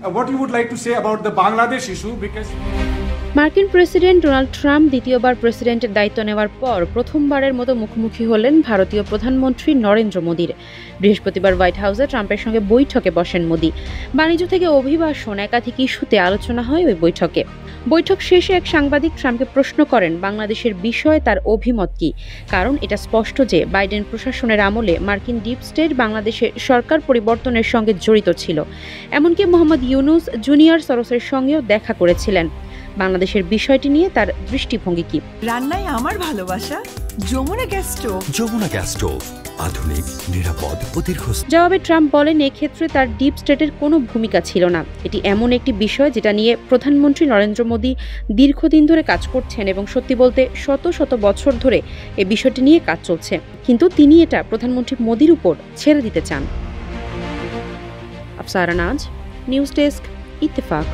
What you would like to say about the Bangladesh issue? Because মার্কিন president Donald Trump দ্বিতীয়বার প্রেসিডেন্টের দায়িত্ব নেওয়ার পর প্রথমবারের মতো মুখোমুখি হলেন ভারতীয় প্রধানমন্ত্রী নরেন্দ্র মোদীর। বৃহস্পতিবার হোয়াইট হাউসে ট্রাম্পের সঙ্গে বৈঠকে বসেন মোদী। বাণিজ্য থেকে অভিবাসন একাধিক ইস্যুতে আলোচনা হয় ওই বৈঠকে। বৈঠক শেষে এক সাংবাদিক ট্রাম্পকে প্রশ্ন করেন বাংলাদেশের বিষয়ে তার অভিমত কি, কারণ এটা স্পষ্ট যে বাইডেন প্রশাসনের আমলে মার্কিন ডিপ স্টেট বাংলাদেশে সরকার পরিবর্তনের সঙ্গে জড়িত ছিল। এমনকি মোহাম্মদ ইউনুস জুনিয়র সরোসের সঙ্গেও দেখা করেছিলেন। বাংলাদেশের বিষয়টি নিয়ে তার দৃষ্টিভঙ্গি কি? রান্নায় আমার ভালোবাসা Jamuna gas stove. Jamuna gas stove, আধুনিক, নিরাপদ ও দীর্ঘস্থায়ী। জবাবে ট্রাম্প বলেন এক্ষেত্রে তার ডিপ স্টেটের কোনো ভূমিকা ছিল না। এটি এমন একটি বিষয় যেটা নিয়ে প্রধানমন্ত্রী নরেন্দ্র মোদী দীর্ঘদিন ধরে কাজ করছেন এবং সত্যি বলতে শত শত বছর ধরে এই বিষয়টি নিয়ে কাজ চলছে, কিন্তু তিনি এটা প্রধানমন্ত্রী মোদীর উপর ছেড়ে দিতে চান। আফসারা নাজ, নিউজ ডেস্ক, ইত্তেফাক।